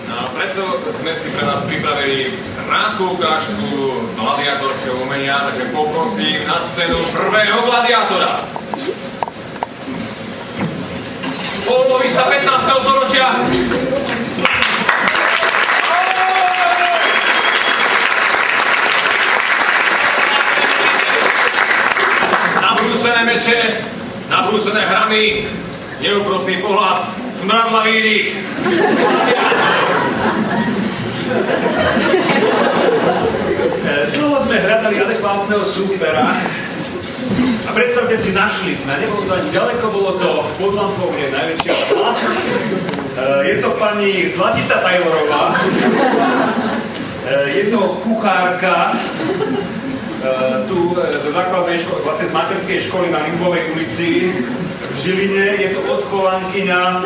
No a preto sme si pre vás pripravili krátku ukážku gladiátorského umenia, takže poprosím na scénu prvého gladiátora. Polovica 15. storočia. Nabrúsené meče, nabrúsené hrany, neúprostný pohľad, smradlavý dých. Dlho sme hľadali adekvátneho súpera a predstavte si, našli sme, nebolo to ani ďaleko, bolo to pod lampou, je najväčšia tma. Je to pani Zlatica Taylorová, je to kuchárka tu zo základnej školy, vlastne z materskej školy na Limbovej ulici v Žiline, je to odchovankyňa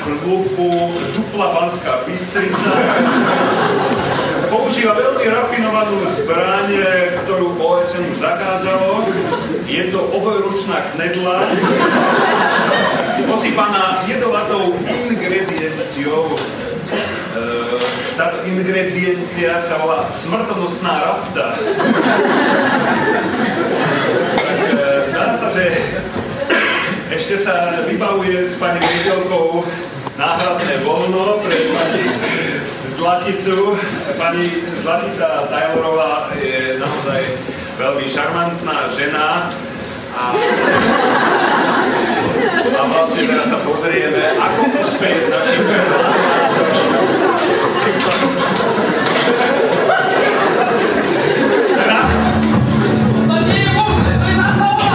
klubu Dupla Banská Bystrica. Používa veľmi rafinovanú zbraň, ktorú OSN už zakázalo. Je to obojručná knedla, posypaná jedovatou ingredienciou. Táto ingrediencia sa volá smrtonosná rasca. Dá sa, že ešte sa vybavuje s pani riaditeľkou náhradné voľno pre pani Zlaticu. Pani Zlatica Taylorová je naozaj veľmi šarmantná žena a vlastne teraz sa pozrieme, ako uspieť s našim To nie je možné, to je zástava!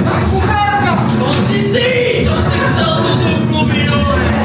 Tá kuchárka! To si ty, čo si chcel tú duplu vyrobiť!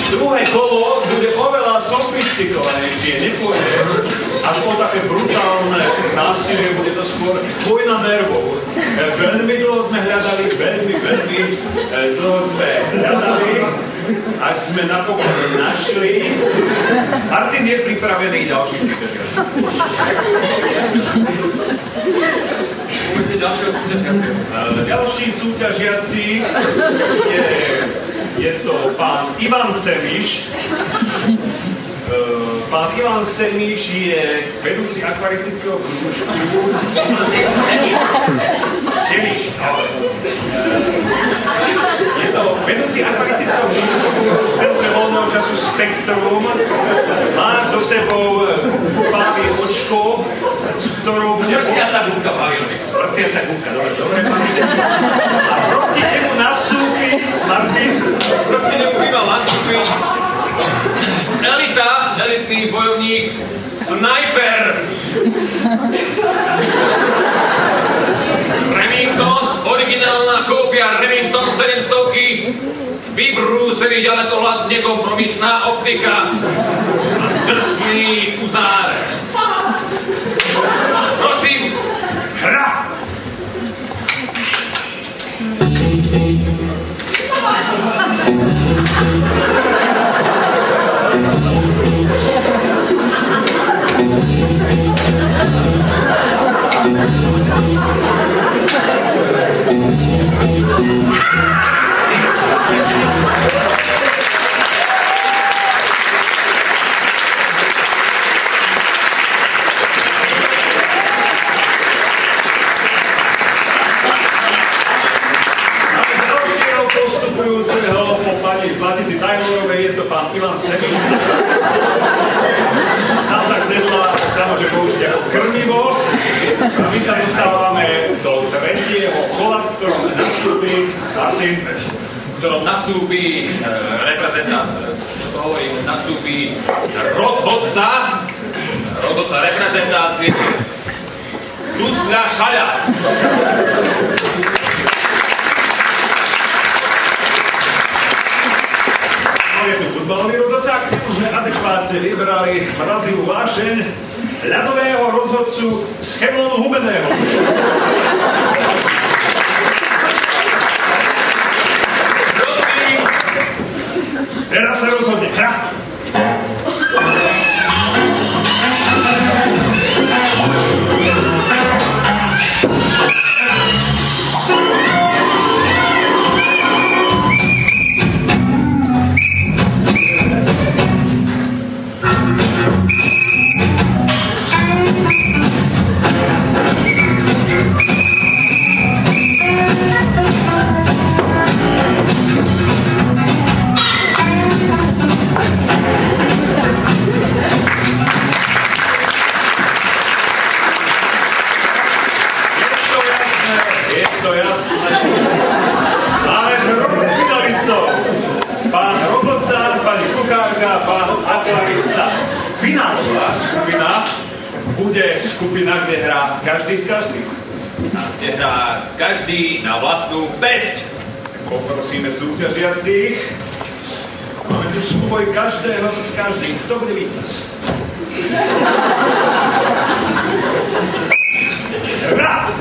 Druhé kolo bude oveľa sofistikovanejšie, nepôjde až o také brutálne násilie, bude to skôr vojna nervov. Veľmi dlho sme hľadali, až sme napokon našli. Martin je pripravený ďalší súťažiaci. Ďalší súťažiaci je to pán Ivan Semiš. Pán Ivan Semiš je vedúci akvaristického krúžku. Je to vedúci akvaristického krúžku v Centre voľného času Spektrum. Má so sebou pávy očko, s ktorou bude... Vrciaca gubka, Pavionis. Vrciaca gubka, dobre, pán. A proti nemu nastúpi Martin. Proti nemu býval nastúpiť elitný bojovník, Snajper. Remington, originálna kópia Remington 700, vybrúsený ďalekohľad, nekompromisná optika a drsný uzár. Prosím, hra! Zlatici Tajlorovej je to pán Ivan Semín. Tam tak nedla sa môže použiť ako krmivo. A my sa dostávame do tretieho kola, v ktorom nastúpi Martin, v ktorom nastúpi reprezentant, čo to hovorím, nastúpi rozhodca reprezentácie Dusľa Šaľa. Je tu futbalový rozhodca, ktorý sme adekvátne vybrali mrazivú vášeň ľadového rozhodcu z Chemónu Hubeného. Prosím. Teraz sa rozhodne hra. Máme troch finalistov. Pán rozhodca, pani kuchárka, pán akvarista. Finálová skupina bude skupina, kde hrá každý s každým. Kde hrá každý na vlastnú pesť. Poprosíme súťažiacich. Máme tu súboj každého s každým. Kto bude víťaz? Hra!